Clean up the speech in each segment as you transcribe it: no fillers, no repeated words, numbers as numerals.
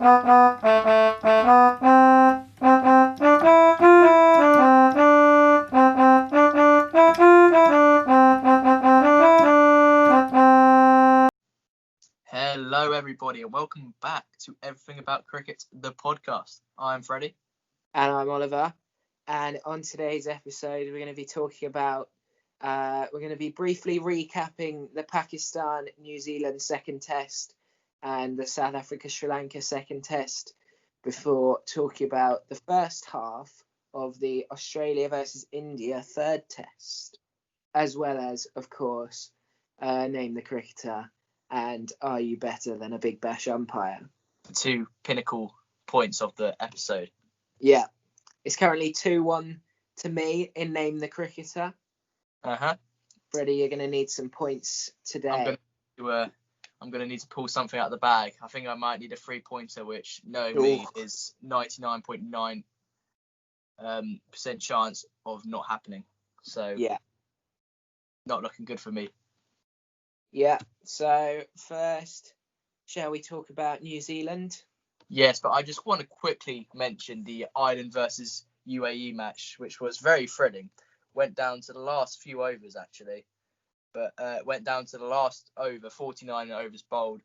Hello everybody and welcome back to Everything About Cricket, the podcast. I'm Freddie. And I'm Oliver. And on today's episode, we're going to be talking about, we're going to be briefly recapping the Pakistan-New Zealand second test and the South Africa-Sri Lanka second test before talking about the first half of the Australia versus India third test, as well as, of course, Name the Cricketer and Are You Better Than a Big Bash Umpire? The two pinnacle points of the episode. Yeah. It's currently 2-1 to me in Name the Cricketer. Freddie, you're going to need some points today. I'm going to need to pull something out of the bag. I think I might need a 3-pointer, which knowing me is 99.9% chance of not happening. So yeah, not looking good for me. Yeah. So first, shall we talk about New Zealand? Yes, but I just want to quickly mention the Ireland versus UAE match, which was very thrilling. Went down to the last few overs, actually. But went down to the last over, 49 overs bowled.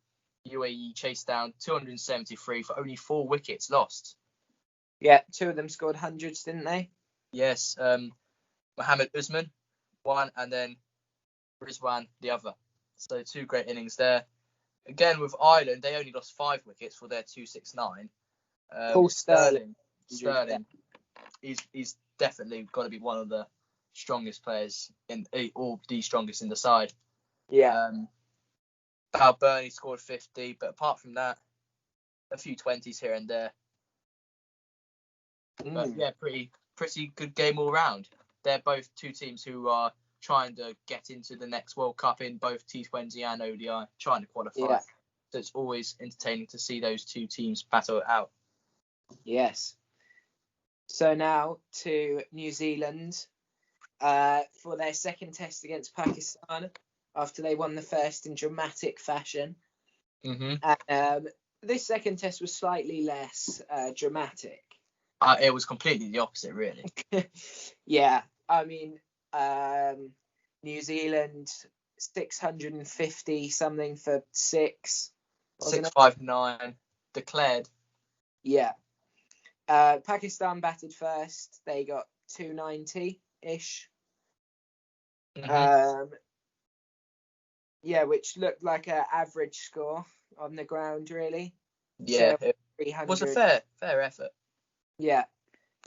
UAE chased down 273 for only 4 wickets lost. Yeah, 2 of them scored hundreds, didn't they? Yes, Mohammed Usman, one, and then Rizwan, the other. So 2 great innings there. Again, with Ireland, they only lost 5 wickets for their 269. Paul Sterling. He's definitely got to be one of the strongest players or the strongest in the side. Yeah. Val Burney scored 50, but apart from that, a few 20s here and there. But yeah, pretty good game all round. They're both 2 teams who are trying to get into the next World Cup in both T20 and ODI, trying to qualify. Yeah. So it's always entertaining to see those 2 teams battle it out. Yes. So now to New Zealand for their second test against Pakistan after they won the first in dramatic fashion. Mm-hmm. This second test was slightly less dramatic. It was completely the opposite, really. Yeah. I mean, New Zealand 650 something for 6. 659 declared. Yeah. Pakistan batted first. They got 290-ish. Mm-hmm. Yeah, which looked like an average score on the ground, really. Yeah, so it was a fair effort. Yeah.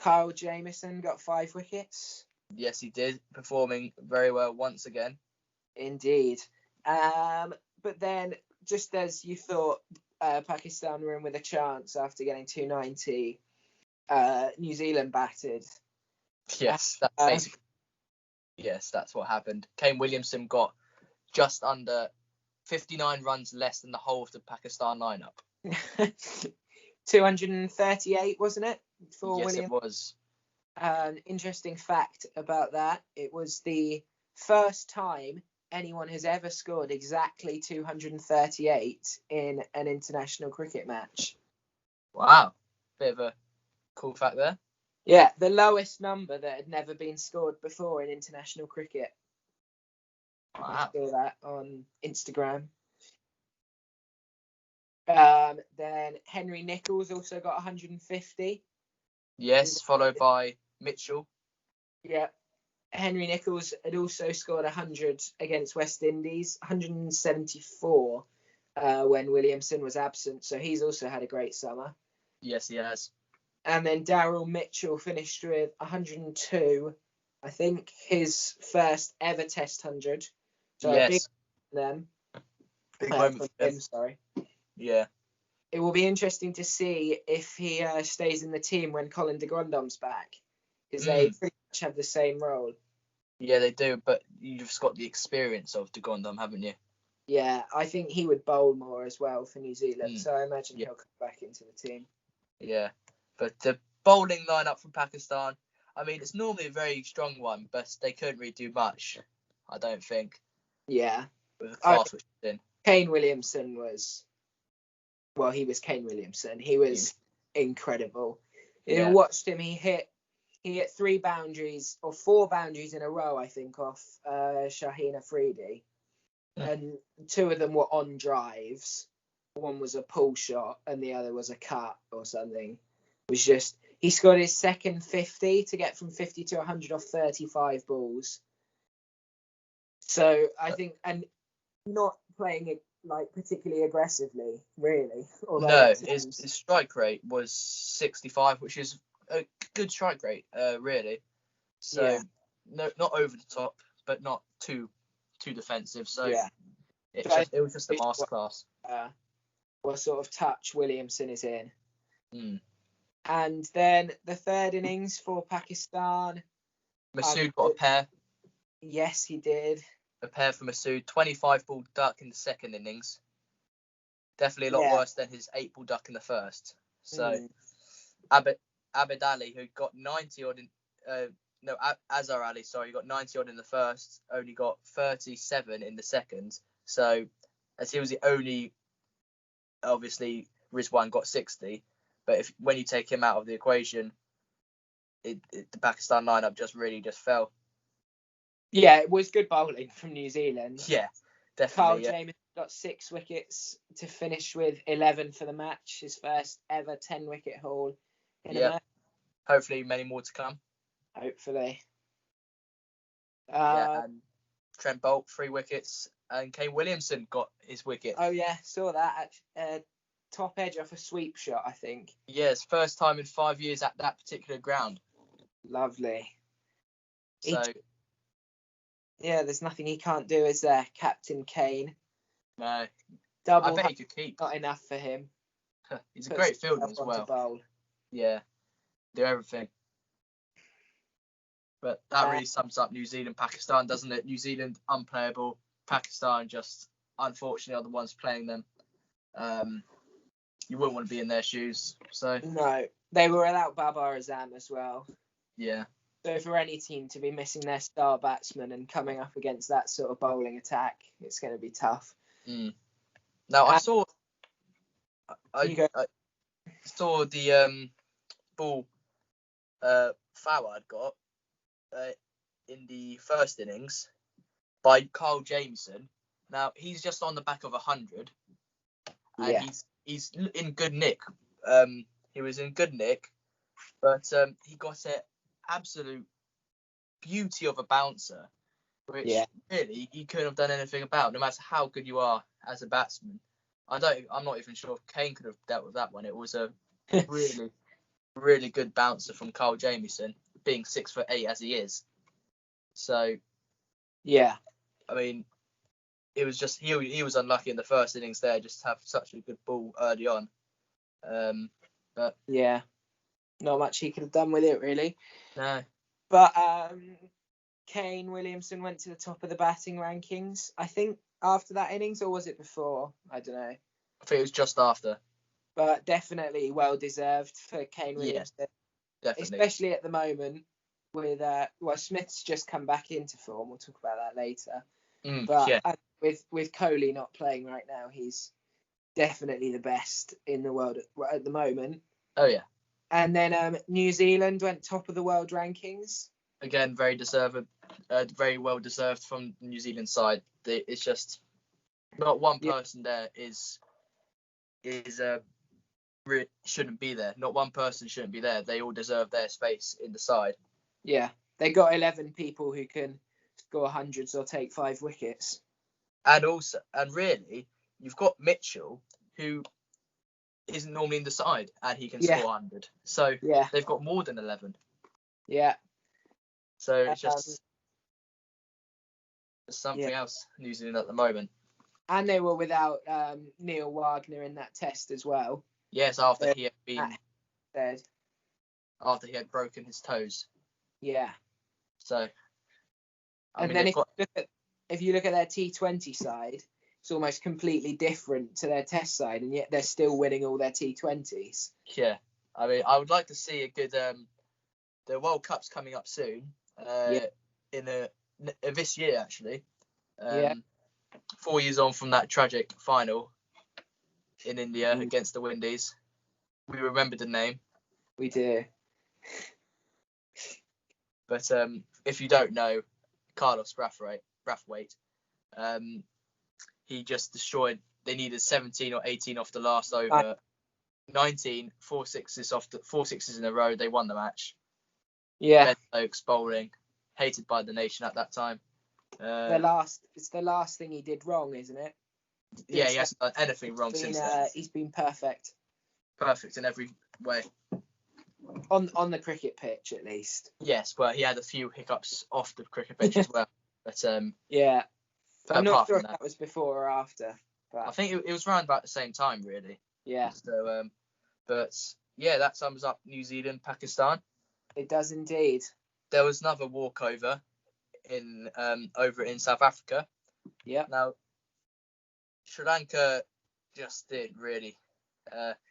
Kyle Jamieson got 5 wickets. Yes, he did, performing very well once again. Indeed. But then, just as you thought Pakistan were in with a chance after getting 290, New Zealand batted. Yes, that's what happened. Kane Williamson got just under 59 runs less than the whole of the Pakistan lineup. 238, wasn't it? For yes, Williams? It was. Interesting fact about that, it was the first time anyone has ever scored exactly 238 in an international cricket match. Wow. Bit of a cool fact there. Yeah, the lowest number that had never been scored before in international cricket. Wow. I saw that on Instagram. Then Henry Nicholls also got 150. Yes, followed by Mitchell. Yeah. Henry Nicholls had also scored 100 against West Indies, 174 when Williamson was absent. So he's also had a great summer. Yes, he has. And then Daryl Mitchell finished with 102, I think, his first ever Test 100. So yes. Big them. Big moment for him. Sorry. Yeah. It will be interesting to see if he stays in the team when Colin de Grandhomme's back, because they pretty much have the same role. Yeah, they do, but you've just got the experience of de Grandhomme, haven't you? Yeah, I think he would bowl more as well for New Zealand, so I imagine he'll come back into the team. Yeah, but the bowling lineup from Pakistan, I mean, it's normally a very strong one, but they couldn't really do much, I don't think. Yeah. With the class which is in. Kane Williamson was well, he was Kane Williamson. He was incredible. Yeah. I watched him. He hit 3 boundaries or 4 boundaries in a row, I think, off Shaheen Afridi, and 2 of them were on drives. One was a pull shot, and the other was a cut or something. It was just, he scored his second 50 to get from 50 to 100 off 35 balls. So I think, and not playing it like particularly aggressively, really. No, his strike rate was 65, which is a good strike rate, really. So no, not over the top, but not too defensive. So it was just a masterclass. What sort of touch Williamson is in. And then the third innings for Pakistan. Masood got a pair. Yes, he did. A pair for Masood. 25 ball duck in the second innings. Definitely a lot worse than his 8 ball duck in the first. So Abid Ali, who got 90 odd in Azhar Ali, sorry, got 90 odd in the first, only got 37 in the second. So as he was the only, obviously Rizwan got 60, but when you take him out of the equation, the Pakistan lineup just fell. Yeah, it was good bowling from New Zealand. Yeah, definitely. Carl James got 6 wickets to finish with 11 for the match, his first ever 10-wicket haul in a match. Hopefully many more to come. Hopefully. And Trent Bolt 3 wickets, and Kane Williamson got his wicket. Oh yeah, saw that. Top edge off a sweep shot, I think. Yes, first time in 5 years at that particular ground. Lovely. So there's nothing he can't do, is there, Captain Kane? No. Double. I bet he could keep. Not enough for him. He's a great fielder as well. Bowl. Yeah, do everything. But that really sums up New Zealand, Pakistan, doesn't it? New Zealand unplayable. Pakistan just unfortunately are the ones playing them. You wouldn't want to be in their shoes. So no, they were without Babar Azam as well. Yeah. So for any team to be missing their star batsman and coming up against that sort of bowling attack, it's going to be tough. Now I saw the ball Fawad got in the first innings by Carl Jameson. Now he's just on the back of 100, and he's in good nick. He was in good nick, but he got an absolute beauty of a bouncer, which really he couldn't have done anything about. No matter how good you are as a batsman, I'm not even sure if Kane could have dealt with that one. It was a really, really good bouncer from Carl Jameson, being 6'8" as he is. So, I mean, it was just he was unlucky in the first innings there, just to have such a good ball early on. But not much he could have done with it, really. No. But Kane Williamson went to the top of the batting rankings, I think, after that innings, or was it before? I don't know. I think it was just after. But definitely well deserved for Kane Williamson. Definitely. Especially at the moment with Smith's just come back into form. We'll talk about that later. But with Kohli not playing right now, he's definitely the best in the world at the moment. Oh yeah. And then New Zealand went top of the world rankings. Again, very deserved, very well deserved from the New Zealand side. It's just not one person there shouldn't be there. Not one person shouldn't be there. They all deserve their space in the side. Yeah, they got 11 people who can score hundreds or take 5 wickets. And really, you've got Mitchell, who isn't normally in the side, and he can score 100. So they've got more than 11. Yeah. So it's just something else, New Zealand at the moment. And they were without Neil Wagner in that test as well. Yes, after he had broken his toes. Yeah. So, if you look at their T20 side, it's almost completely different to their test side, and yet they're still winning all their T20s. Yeah. I mean, I would like to see a good the World Cup's coming up soon. In this year actually. 4 years on from that tragic final. in India against the Windies. We remember the name. We do. But if you don't know, Carlos Brathwaite, he just destroyed. They needed 17 or 18 off the last over. 19, 4 sixes in a row. They won the match. Yeah. Ben Stokes bowling, hated by the nation at that time. It's the last thing he did wrong, isn't it? Yeah, he hasn't done anything wrong since then. He's been perfect. Perfect in every way. On the cricket pitch, at least. Yes, well, he had a few hiccups off the cricket pitch as well. But yeah, I'm not sure if that was before or after. But I think it was around about the same time, really. Yeah. So, but yeah, that sums up New Zealand, Pakistan. It does indeed. There was another walkover over in South Africa. Yeah. Now, Sri Lanka just didn't really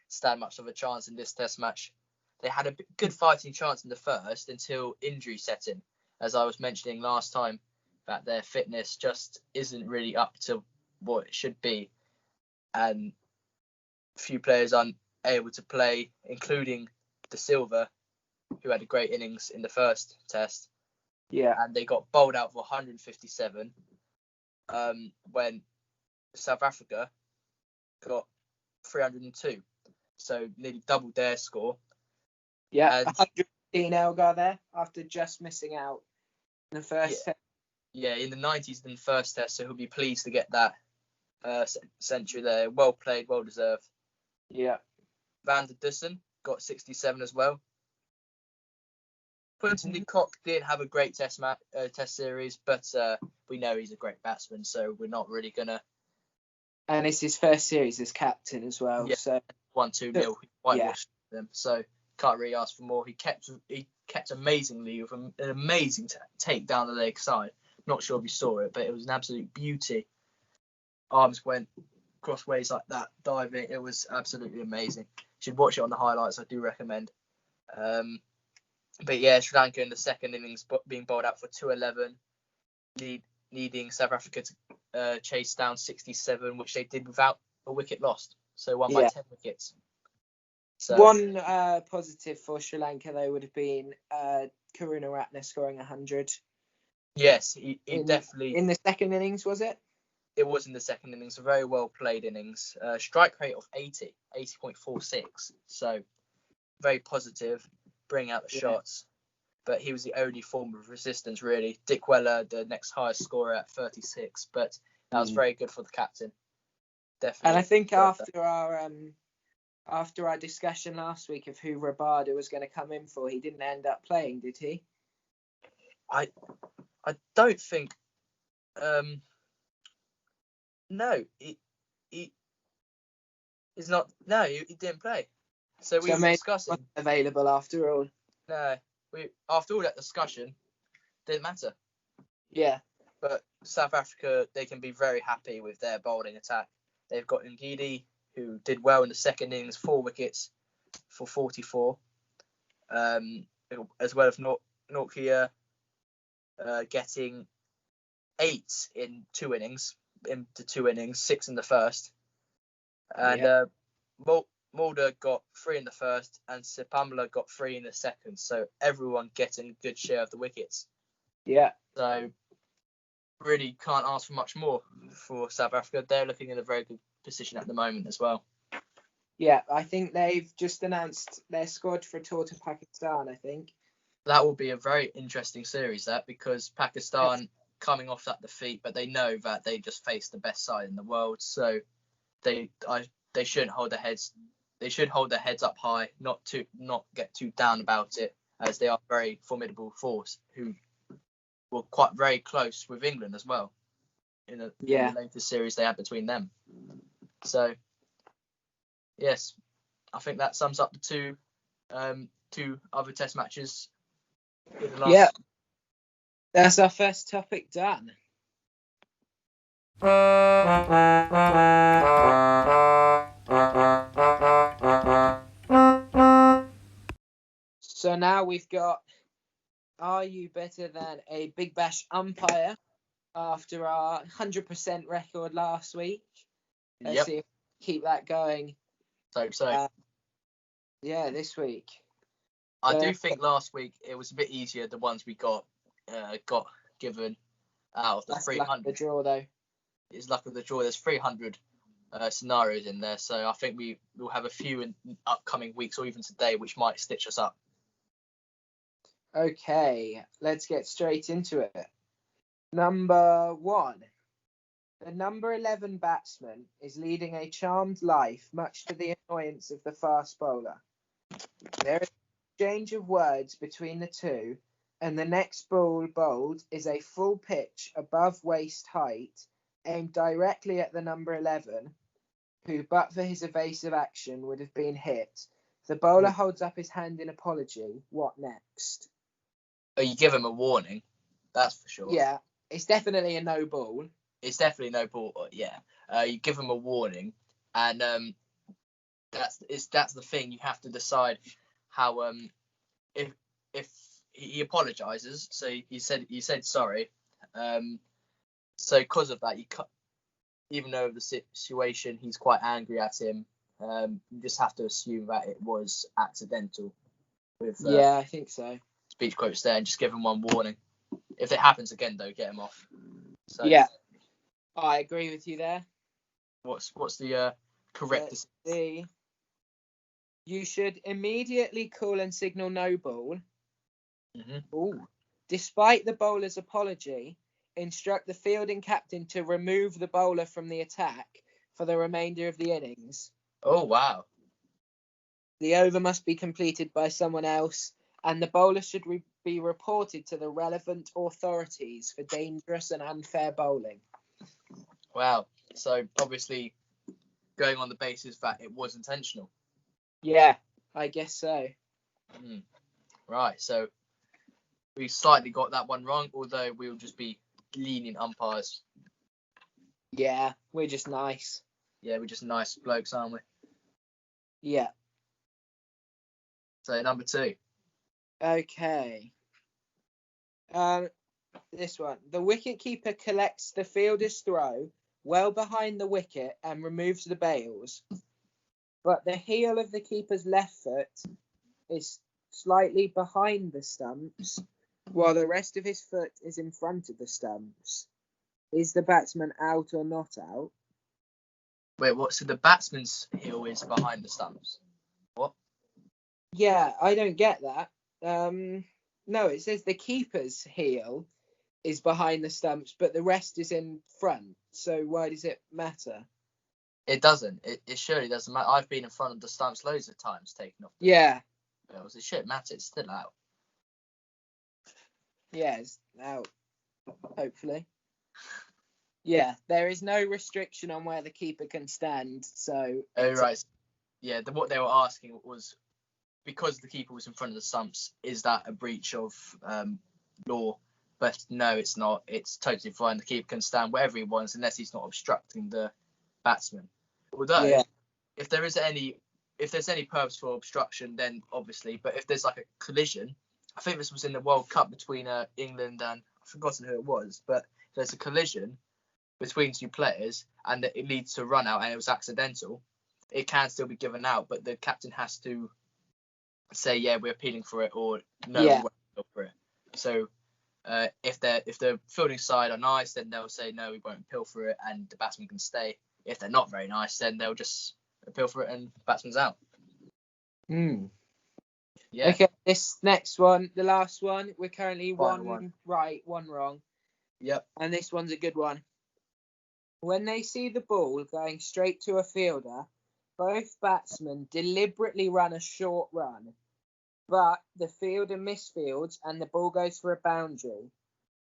stand much of a chance in this Test match. They had a good fighting chance in the first until injury set in. As I was mentioning last time, that their fitness just isn't really up to what it should be, and a few players unable to play, including De Silva, who had a great innings in the first Test. Yeah. And they got bowled out for 157 when South Africa got 302. So nearly doubled their score. Yeah, and 115 Elgar there after just missing out in the first Test. Yeah, in the 90s in the first Test, so he'll be pleased to get that century there. Well played, well deserved. Yeah. Van der Dussen got 67 as well. Quinton de Kock did have a great test series, but we know he's a great batsman, so we're not really gonna. And it's his first series as captain as well. Yeah, so 1-2-0, whitewashed them, so can't really ask for more. He kept amazingly with an amazing take down the leg side. Not sure if you saw it, but it was an absolute beauty. Arms went crossways like that, diving. It was absolutely amazing. You should watch it on the highlights. I do recommend. But yeah, Sri Lanka in the second innings being bowled out for 211, needing South Africa to chase down 67, which they did without a wicket lost. So won by 10 wickets. So one positive for Sri Lanka though would have been Karunaratne scoring 100. Yes, he definitely. In the second innings, was it? It was in the second innings. A very well played innings. Strike rate of 80.46. So very positive. Bring out the shots, but he was the only form of resistance really. Dick Weller, the next highest scorer at 36, but that was very good for the captain. Definitely. And I think after our discussion last week of who Rabada was going to come in for, he didn't end up playing, did he? I don't think. No, he is not. No, he didn't play. So we were discussing available after all. No, after all that discussion, didn't matter. Yeah. But South Africa, they can be very happy with their bowling attack. They've got Ngidi, who did well in the second innings, 4 wickets for 44. As well as Nortje getting 8 in 2 innings, 6 in the first. And Mulder got 3 in the first and Sipamla got 3 in the second. So everyone getting a good share of the wickets. Yeah. So really can't ask for much more for South Africa. They're looking in a very good position at the moment as well. Yeah, I think they've just announced their squad for a tour to Pakistan, I think. That will be a very interesting series, because Pakistan coming off that defeat, but they know that they just faced the best side in the world. So they shouldn't hold their heads. They should hold their heads up high, not get too down about it, as they are a very formidable force who were quite very close with England as well in the latest series they had between them. So yes, I think that sums up the two other Test matches. Yeah, that's our first topic done. So now we've got, are you better than a Big Bash umpire after our 100% record last week? Let's see if keep that going. So Yeah, this week. I do think last week it was a bit easier. The ones we got given out of the That's 300. luck of the draw, though. It's luck of the draw. There's 300 scenarios in there, so I think we will have a few in upcoming weeks or even today, which might stitch us up. Okay, let's get straight into it. Number 1. The number 11 batsman is leading a charmed life, much to the annoyance of the fast bowler. There is an exchange of words between the two, and the next ball bowled is a full pitch above waist height, aimed directly at the number 11, who, but for his evasive action, would have been hit. The bowler holds up his hand in apology. What next? Oh, you give him a warning, that's for sure. Yeah, it's definitely a no ball. It's definitely no ball. Yeah, you give him a warning, and that's the thing. You have to decide how if he apologizes. So he said sorry. So because of that, even though the situation, he's quite angry at him. You just have to assume that it was accidental. With Yeah, I think so. Speech quotes there, and just give him one warning. If it happens again, though, get him off. So yeah, I agree with you there. What's the correct? You should immediately call and signal no ball. Mm-hmm. Despite the bowler's apology, instruct the fielding captain to remove the bowler from the attack for the remainder of the innings. Oh, wow. The over must be completed by someone else, and the bowler should be reported to the relevant authorities for dangerous and unfair bowling. Wow. So obviously going on the basis that it was intentional. Yeah, I guess so. Right. So we slightly got that one wrong, although we'll just be lenient umpires. Yeah, we're just nice. Yeah, we're just nice blokes, aren't we? Yeah. So number 2. Okay. This one. The wicketkeeper collects the fielder's throw well behind the wicket and removes the bails, but the heel of the keeper's left foot is slightly behind the stumps, while the rest of his foot is in front of the stumps. Is the batsman out or not out? Wait, what? So the batsman's heel is behind the stumps? What? Yeah, I don't get that. No, it says the keeper's heel is behind the stumps, but the rest is in front. So why does it matter? It doesn't. It surely doesn't matter. I've been in front of the stumps loads of times, taking off. Yeah. It shouldn't matter. It's still out. Yeah, it's out. Hopefully. Yeah, there is no restriction on where the keeper can stand. So. Oh right. Yeah. What they were asking was, because the keeper was in front of the stumps, is that a breach of law? But no, it's not. It's totally fine. The keeper can stand wherever he wants, unless he's not obstructing the batsman. Although, if there's any purposeful obstruction, then obviously. But if there's like a collision, I think this was in the World Cup between England and I've forgotten who it was, but if there's a collision between two players and it leads to a run out and it was accidental, it can still be given out, but the captain has to say, yeah, we're appealing for it, or no, we won't appeal for it. So if the fielding side are nice, then they'll say no, we won't appeal for it, and the batsman can stay. If they're not very nice, then they'll just appeal for it and the batsman's out. Yeah. Okay, this next one, the last one, we're currently one right, one wrong. Yep. And this one's a good one. When they see the ball going straight to a fielder, both batsmen deliberately run a short run, but the fielder misfields and the ball goes for a boundary.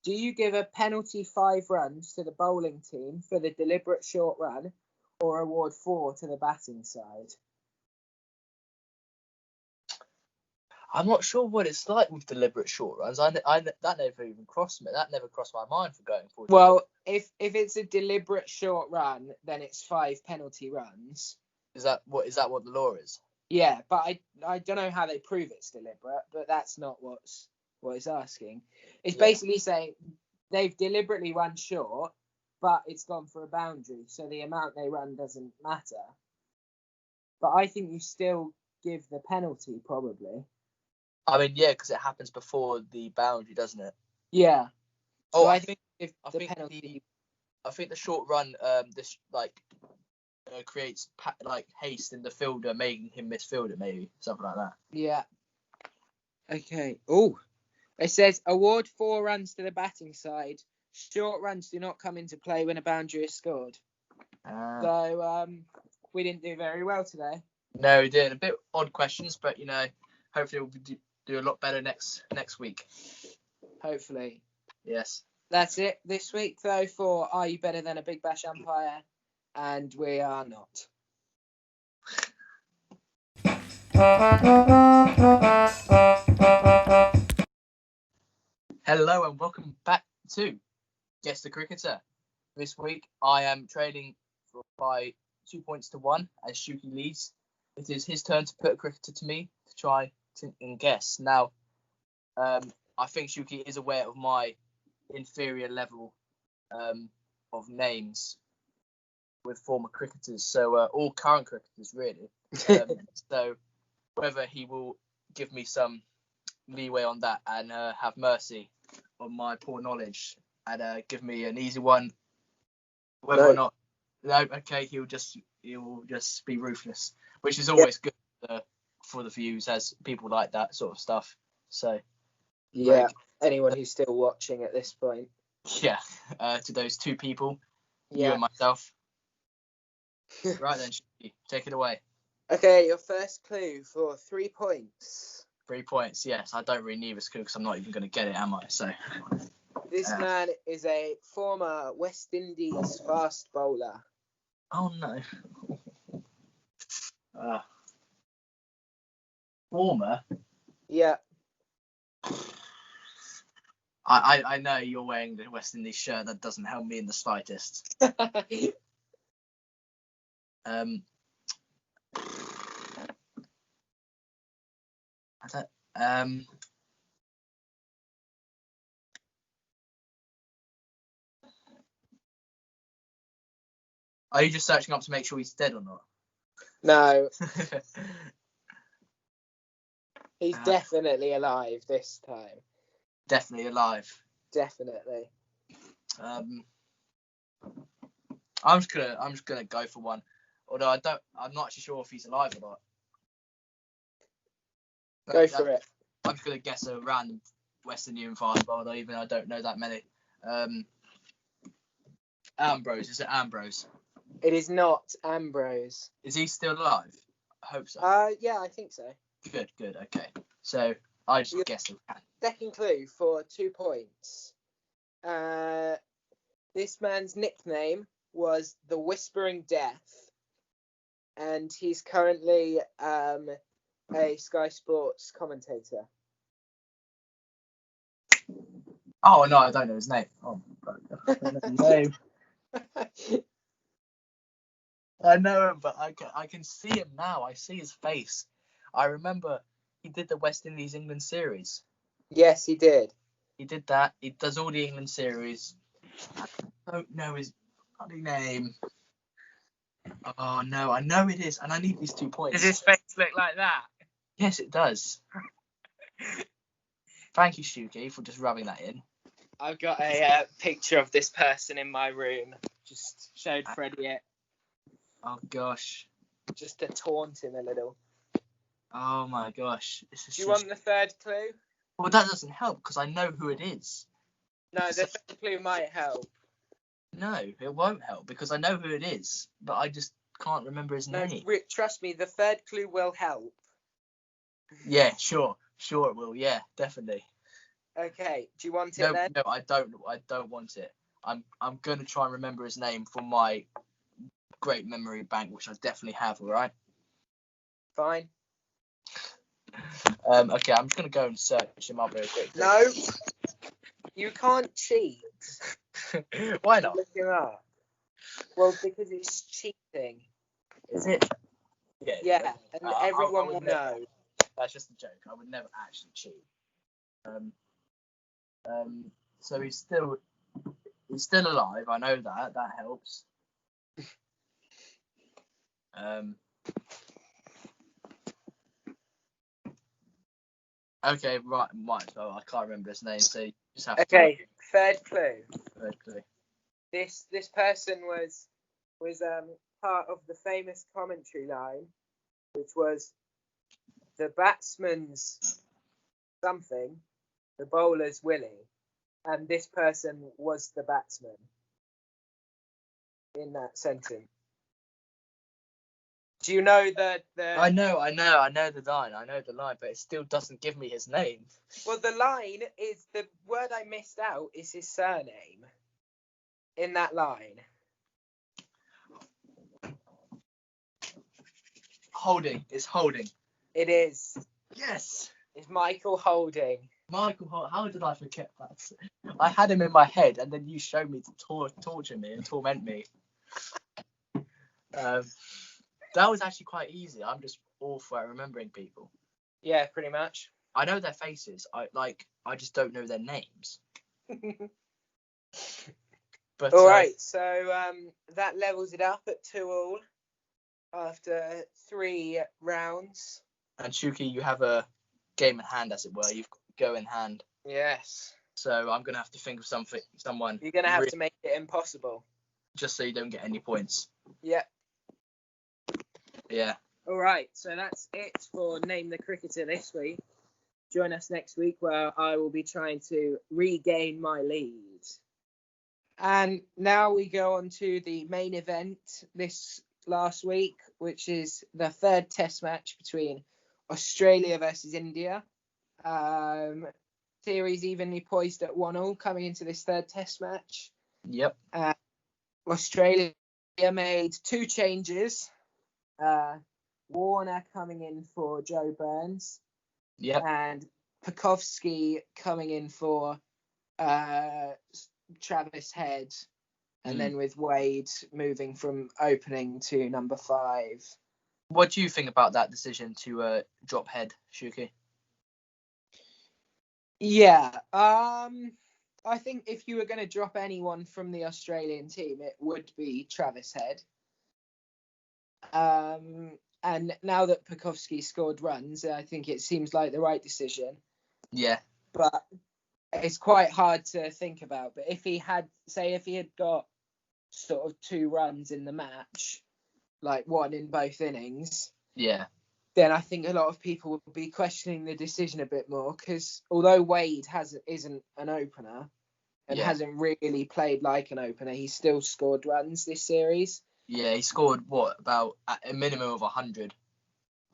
Do you give a penalty 5 runs to the bowling team for the deliberate short run, or award 4 to the batting side? I'm not sure what it's like with deliberate short runs. That never even crossed me. That never crossed my mind for going forward. Well, if it's a deliberate short run, then it's 5 penalty runs. Is that what the law is? Yeah, but I don't know how they prove it's deliberate, but that's not what it's asking. It's basically saying they've deliberately run short, but it's gone for a boundary, so the amount they run doesn't matter. but I think you still give the penalty probably. I mean, yeah, because it happens before the boundary, doesn't it? Yeah. Oh, So I think if I the think penalty. I think the short run this creates haste in the fielder, making him misfield it, maybe something like that. Yeah. Okay. Oh, it says award 4 runs to the batting side. Short runs do not come into play when a boundary is scored. So we didn't do very well today. No, we did. A bit odd questions, but hopefully we'll do a lot better next week. Hopefully. Yes. That's it this week, though, for Are You Better Than a Big Bash Umpire? And we are not. Hello and welcome back to Guess the Cricketer. This week I am trading by 2 points to 1 as Shuki leads. It is his turn to put a cricketer to me to try and guess. Now, I think Shuki is aware of my inferior level of names with former cricketers, so all current cricketers really. So whether he will give me some leeway on that and have mercy on my poor knowledge and give me an easy one, whether or not, okay, he'll just be ruthless, which is always good for the views, as people like that sort of stuff. So yeah, anyone who's still watching at this point. Yeah, to those 2 people, you and myself. Right then, take it away. Okay, your first clue for 3 points. 3 points, yes. I don't really need this clue because I'm not even going to get it, am I? So this man is a former West Indies fast bowler. Oh no. Former? Yeah. I know you're wearing the West Indies shirt. That doesn't help me in the slightest. Are you just searching up to make sure he's dead or not? No. He's definitely alive this time. Definitely alive. Definitely. I'm just gonna go for one. Although I'm not actually sure if he's alive or not. Go for it. I'm just gonna guess a random West Indian fast bowler, even though I don't know that many. Ambrose. Is it Ambrose? It is not Ambrose. Is he still alive? I hope so. Yeah, I think so. Good. Okay. So I just guessed it. Second clue for 2 points. This man's nickname was the Whispering Death, and he's currently a Sky Sports commentator. Oh no, I don't know his name. Oh my God, I don't know his name. I know him, but I can see him now. I see his face. I remember he did the West Indies England series. Yes, he did. He did that. He does all the England series. I don't know his bloody name. Oh no, I know it is, and I need these 2 points. Does his face look like that? Yes, it does. Thank you, Shuki, for just rubbing that in. I've got a picture of this person in my room. Just showed Freddie it. Oh gosh. Just to taunt him a little. Oh my gosh. Do you want the third clue? Well, that doesn't help because I know who it is. No, the third clue might help. No, it won't help because I know who it is, but I just can't remember his name. Trust me, the third clue will help. Yeah, sure it will. Yeah, definitely. Okay, do you want it then? No, I don't want it. I'm gonna try and remember his name for my great memory bank, which I definitely have. All right. Fine. Okay, I'm just gonna go and search him up real quick. No, you can't cheat. Why not? Look him up. Well, because it's cheating. Is it? Yeah, and everyone will know. That's just a joke. I would never actually cheat. So he's still alive. I know that. That helps. Okay, right, might as well. I can't remember his name, so you just have to. Okay, third clue. Third clue. This person was part of the famous commentary line, which was the batsman's something, the bowler's Willie, and this person was the batsman in that sentence. Do you know the? I know the line, but it still doesn't give me his name. Well, the line is the word I missed out is his surname in that line. Holding. It's Holding. It is. Yes. It's Michael Holding. Michael Holding. How did I forget that? I had him in my head, and then you showed me to torture me and torment me. That was actually quite easy. I'm just awful at remembering people. Yeah, pretty much. I know their faces. I just don't know their names. But all right, so that levels it up at 2-2 after 3 rounds. And Shuki, you have a game in hand, as it were. You've got go in hand. Yes. So I'm gonna have to think of someone. You're gonna have to make it impossible. Just so you don't get any points. Yeah. Yeah. All right, so that's it for Name the Cricketer this week. Join us next week where I will be trying to regain my lead. And now we go on to the main event this last week, which is the third test match between Australia versus India. Series evenly poised at 1-1 coming into this third test match. Yep. Australia made 2 changes. Warner coming in for Joe Burns. Yep. And Puckovski coming in for Travis Head. And then with Wade moving from opening to number 5. What do you think about that decision to drop Head, Shuki? Yeah. I think if you were going to drop anyone from the Australian team, it would be Travis Head. And now that Puckovski scored runs, I think it seems like the right decision. Yeah. But it's quite hard to think about. But if he had got sort of 2 runs in the match, like 1 in both innings, yeah, then I think a lot of people would be questioning the decision a bit more. Because although Wade isn't an opener and hasn't really played like an opener, he's still scored runs this series. Yeah, he scored about a minimum of 100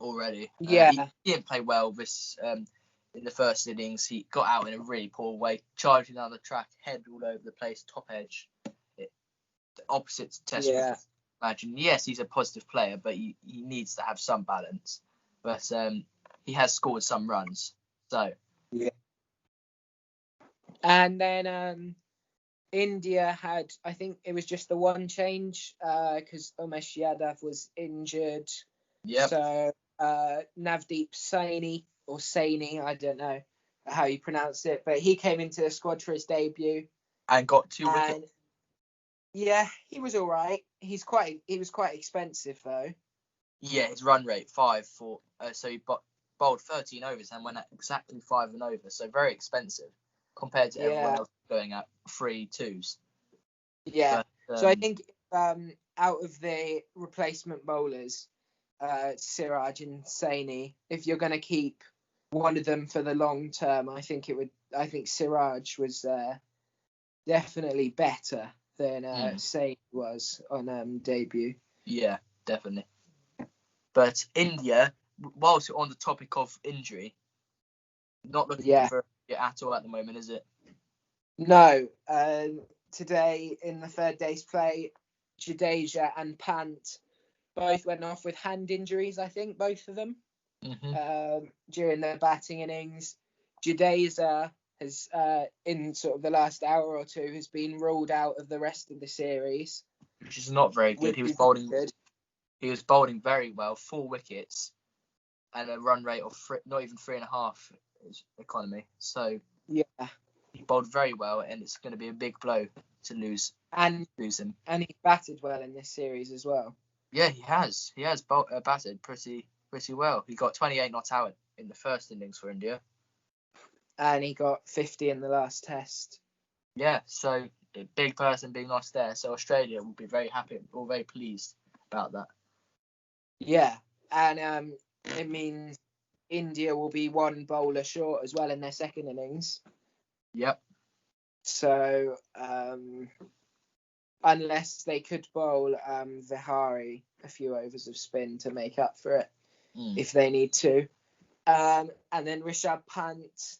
already. Yeah, he didn't play well this in the first innings. He got out in a really poor way, charging down the track, head all over the place, top edge. The opposite to Test. Yeah. Imagine. Yes, he's a positive player, but he needs to have some balance. But he has scored some runs. So. Yeah. And then India had, I think it was just the 1 change because Umesh Yadav was injured. Yep. So Navdeep Saini, or Saini, I don't know how you pronounce it, but he came into the squad for his debut. And got 2 wickets. Yeah, he was all right. He was quite expensive though. Yeah, his run rate 5 for so he bowled 13 overs and went at exactly 5 and over. So very expensive compared to everyone else going at 3 2s. Yeah. But, so I think out of the replacement bowlers, Siraj and Saini, if you're going to keep one of them for the long term, I think Siraj was definitely better than Saini was on debut. Yeah, definitely. But India, whilst you're on the topic of injury, not looking for it at all at the moment, is it? No. Today in the third day's play, Jadeja and Pant both went off with hand injuries, I think, both of them, during their batting innings. Jadeja has, in sort of the last hour or 2, has been ruled out of the rest of the series. Which is not very good. He was bowling very well, 4 wickets, and a run rate of not even 3.5 economy. So yeah, he bowled very well, and it's going to be a big blow to lose him. And he batted well in this series as well. Yeah, he has. He has batted pretty well. He got 28 not out in the first innings for India. and he got 50 in the last test. Yeah, so a big person being lost there. So Australia will be very happy or very pleased about that. Yeah, and it means India will be one bowler short as well in their second innings. Yep. So unless they could bowl Vihari a few overs of spin to make up for it if they need to. And then Rishabh Pant,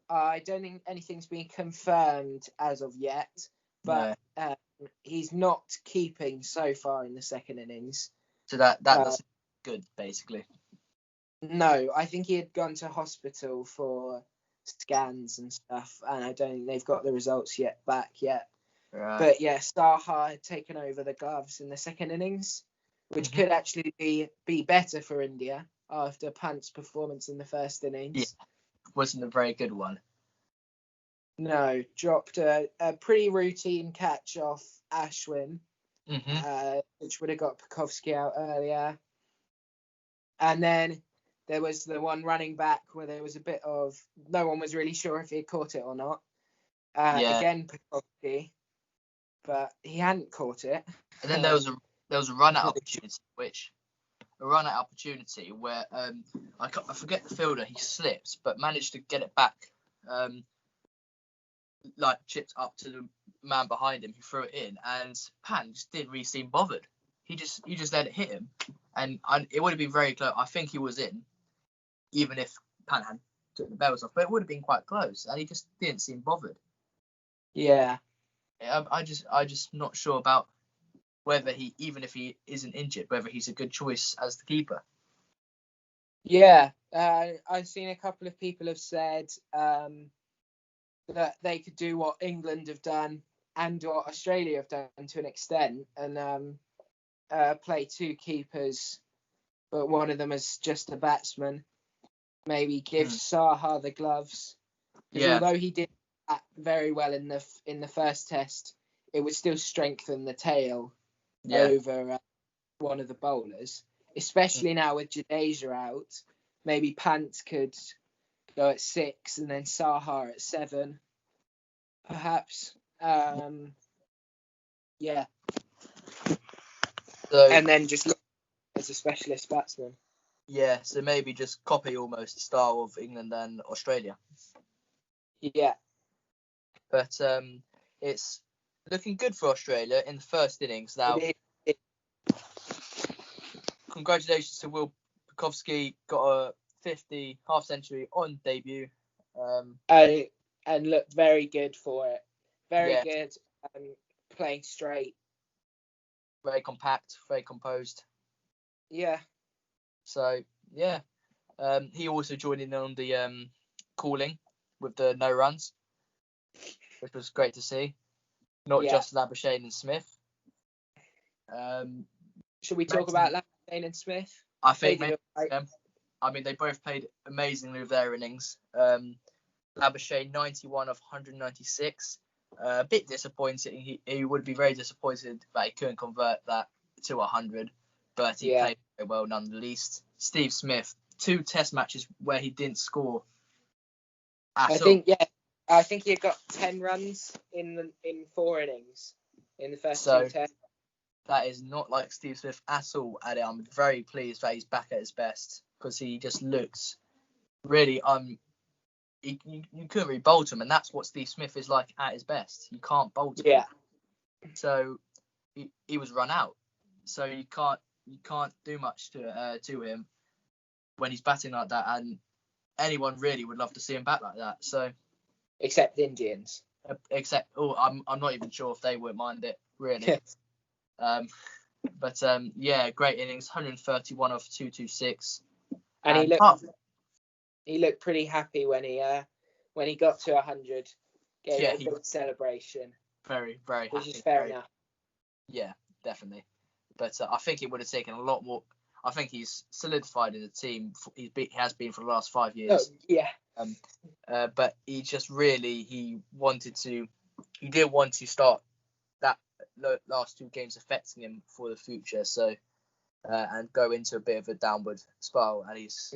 I don't think anything's been confirmed as of yet, but he's not keeping so far in the second innings. So that's good, basically. No, I think he had gone to hospital for scans and stuff, and I don't think they've got the results back yet. Right. But yeah, Saha had taken over the gloves in the second innings, which could actually be better for India after Pant's performance in the first innings. Yeah, wasn't a very good one. No, dropped a pretty routine catch off Ashwin, which would have got Puckovski out earlier. And then there was the one running back where there was a bit of, no one was really sure if he had caught it or not. Again, Puckovski, but he hadn't caught it. And then there was a run out opportunity where I forget the fielder, he slipped but managed to get it back, like chipped up to the man behind him who threw it in, and Pan just didn't really seem bothered. He just let it hit him, and it would have been very close. I think he was in, even if Pan had took the bells off, but it would have been quite close, and he just didn't seem bothered. Yeah. I just not sure about whether he, even if he isn't injured, whether he's a good choice as the keeper. Yeah, I've seen a couple of people have said that they could do what England have done and what Australia have done to an extent, and play two keepers, but one of them is just a batsman. Maybe give Saha the gloves, because although he did that very well in the first test, it would still strengthen the tail over one of the bowlers, especially now with Jadeja out. Maybe Pant could go at 6 and then Saha at 7, perhaps. Yeah. So, and then just look as a specialist batsman. Yeah, so maybe just copy almost the style of England and Australia. Yeah. But it's looking good for Australia in the first innings now. Congratulations to Will Puckovski, got a 50 half century on debut. And looked very good for it. Very good. Playing straight. Very compact, very composed. Yeah. So, yeah. He also joined in on the calling with the no runs, which was great to see. Not just Labuschagne and Smith. Should we talk about Labuschagne and Smith? I think they both played amazingly with their innings. Labuschagne 91 of 196. A bit disappointing. He would be very disappointed that he couldn't convert that to 100, but he played very well none the least. Steve Smith, 2 test matches where he didn't score at all. I think he got 10 runs in 4 innings in the first 2 tests. That is not like Steve Smith at all. And I'm very pleased that he's back at his best, because he just looks really you couldn't really bowl to him, and that's what Steve Smith is like at his best. You can't bowl to him. So he was run out. So you can't do much to him when he's batting like that, and anyone really would love to see him back like that. So except Indians. I'm not even sure if they would mind it really. But great innings, 131 of 226. And he looked pretty happy when he got to 100. Gave a big celebration. Very, very happy. Which is fair enough. Yeah, definitely. But I think it would have taken a lot more. I think he's solidified in the team. He has been for the last 5 years. Oh, yeah. But he just really he didn't want to start that last 2 games affecting him for the future. So and go into a bit of a downward spiral, and he's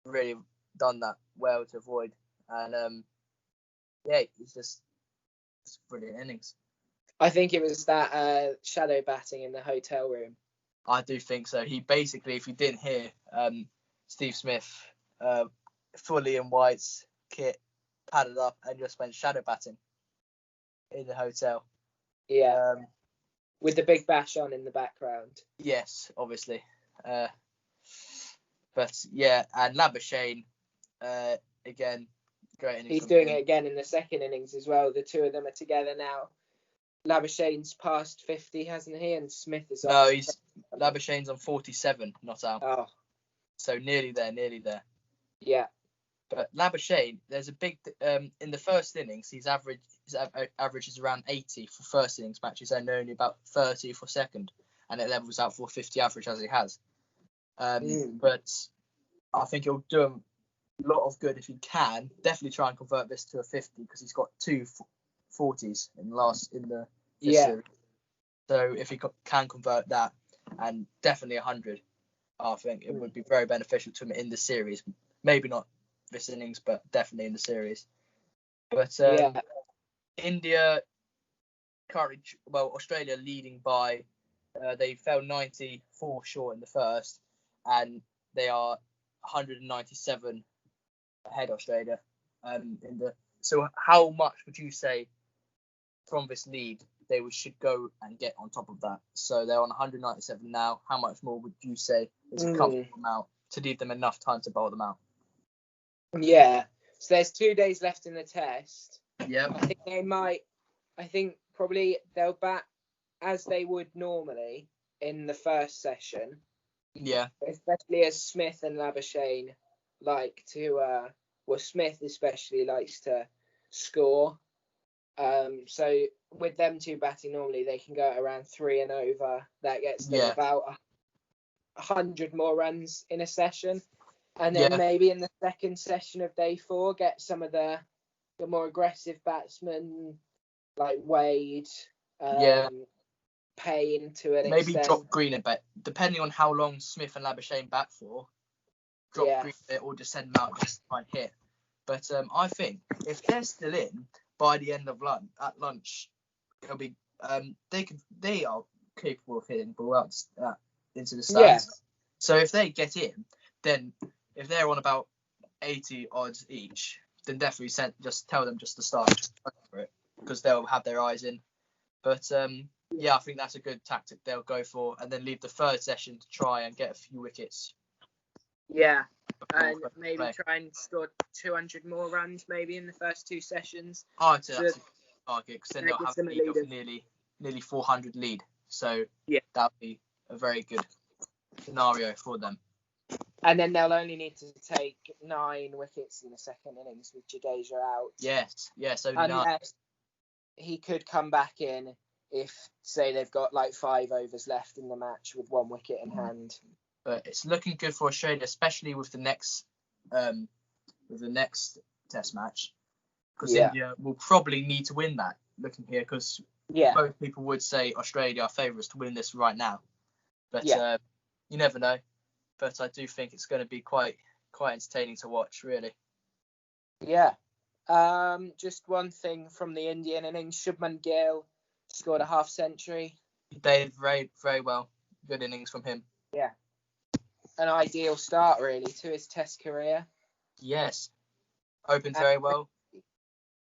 really done that well to avoid and yeah, it's brilliant innings. I think it was that shadow batting in the hotel room. I do think so. He basically, if you didn't hear, Steve Smith, fully in white's kit, padded up and just went shadow batting in the hotel. Yeah. With the big bash on in the background. Yes, obviously. But yeah, and Labuschagne, again, great innings. He's doing it again in the second innings as well. The two of them are together now. Labuschagne's passed 50, hasn't he? And Smith is on. No, Labuschagne's on 47, not out. Oh. So nearly there. Yeah. But Labuschagne, there's a big in the first innings. His average is around 80 for first innings matches, and only about 30 for second, and it levels out for 50 average as he has. But I think he'll do him a lot of good if he can. Definitely try and convert this to a 50 because he's got 2 40s in the series. So if he can convert that, and definitely 100, I think it would be very beneficial to him in the series. Maybe not this innings, but definitely in the series. But India currently, Australia leading by, they fell 94 short in the first, and they are 197 ahead Australia. So how much would you say from this lead they should go and get on top of that? So they're on 197 now. How much more would you say is a comfortable amount to leave them enough time to bowl them out? Yeah. So there's 2 days left in the test. Yeah. I think probably they'll bat as they would normally in the first session. Yeah. Especially as Smith and Labuschagne like to, Smith especially likes to score. So with them two batting normally, they can go around 3 and over. That gets them about 100 more runs in a session. And then maybe in the second session of day 4, get some of the more aggressive batsmen like Wade, Payne to an extent. Maybe drop Green a bit, depending on how long Smith and Labuschagne bat for. Drop Green a bit or just send them out just to try and hit. But I think if they're still in by the end of lunch, it'll be they are capable of hitting ball out into the stands. Yeah. So if they get in, then if they're on about 80 odds each, then definitely just tell them just to start for it because they'll have their eyes in. But I think that's a good tactic they'll go for, and then leave the third session to try and get a few wickets. Yeah, and maybe try and score 200 more runs maybe in the first 2 sessions. I'd say that's a good target because then they'll have a lead of nearly 400 lead. So that'll be a very good scenario for them. And then they'll only need to take 9 wickets in the second innings with Jadeja out. Yes, only unless 9. He could come back in if, say, they've got like 5 overs left in the match with 1 wicket in hand. But it's looking good for Australia, especially with the next Test match, because India will probably need to win that. Looking here, because both people would say Australia are favourites to win this right now, but you never know. But I do think it's going to be quite entertaining to watch, really. Yeah. Just one thing from the Indian innings: Shubman Gill scored a half century. He played very, very well. Good innings from him. Yeah. An ideal start, really, to his Test career. Yes. Opened very well.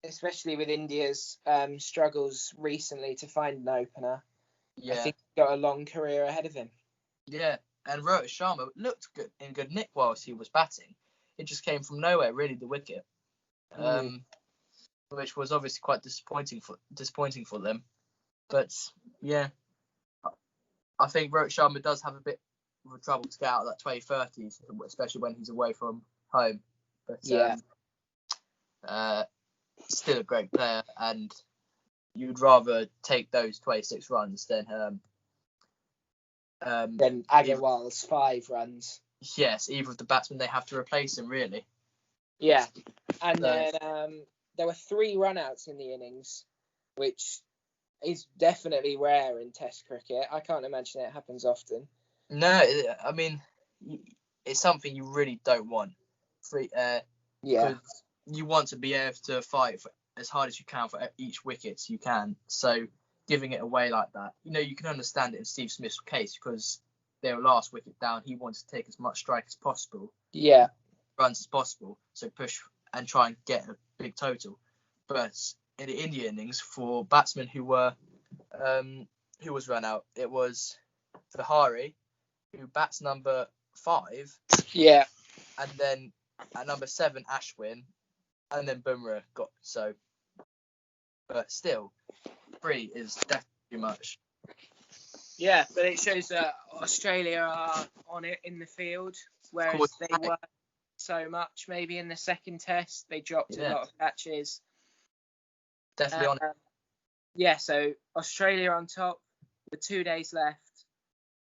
Especially with India's struggles recently to find an opener. Yeah. I think he's got a long career ahead of him. Yeah. And Rohit Sharma looked good in good nick whilst he was batting. It just came from nowhere, really, the wicket. Which was obviously quite disappointing for them. But, yeah. I think Rohit Sharma does have a bit of trouble to get out of that 2030s, especially when he's away from home. But still a great player, and you'd rather take those 26 runs than Agarwal's 5 runs. Yes, either of the batsmen they have to replace him, really. Yeah, and then there were 3 run-outs in the innings, which is definitely rare in Test cricket. I can't imagine it happens often. No, I mean, it's something you really don't want. you want to be able to fight for as hard as you can for each wicket you can. So giving it away like that, you can understand it in Steve Smith's case because they were last wicket down. He wanted to take as much strike as possible, runs as possible, so push and try and get a big total. But in the India innings, for batsmen who was run out, it was Vihari, who bats number 5. Yeah. And then at number 7, Ashwin, and then Bumrah got so. But still, 3 is definitely too much. Yeah, but it shows that Australia are on it in the field, whereas they weren't so much. Maybe in the second test, they dropped a lot of catches. Definitely on it. Yeah, so Australia on top with 2 days left.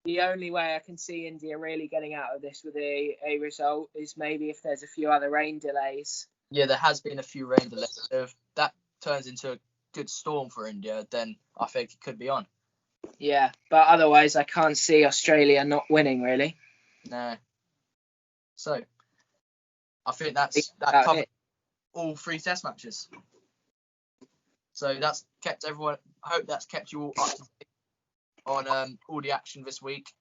The only way I can see India really getting out of this with a result is maybe if there's a few other rain delays. Yeah, there has been a few rain delays. If that turns into a good storm for India, then I think it could be on. Yeah, but otherwise I can't see Australia not winning, really. No. So, I think that covers all 3 test matches. So that's kept everyone. I hope that's kept you all up to date on all the action this week.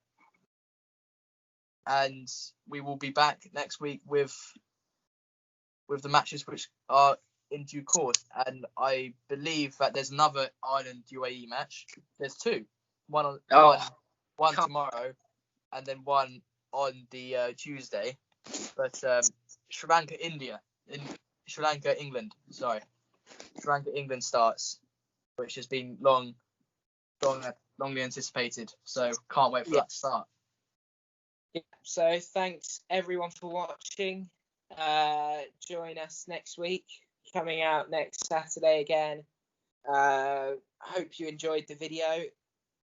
And we will be back next week with the matches which are in due course. And I believe that there's another Ireland UAE match. There's 2. One tomorrow, and then one on the Tuesday. But Sri Lanka England starts, which has been longly anticipated. So can't wait for that to start. Yeah. So thanks everyone for watching. Join us next week, coming out next Saturday again. Hope you enjoyed the video.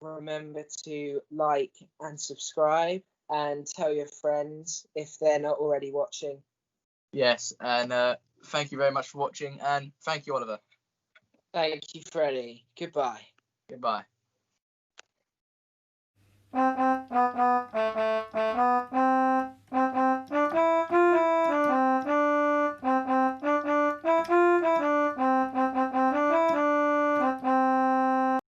Remember to like and subscribe and tell your friends if they're not already watching. Yes, and thank you very much for watching, and thank you, Oliver. Thank you, Freddie. Goodbye. Goodbye.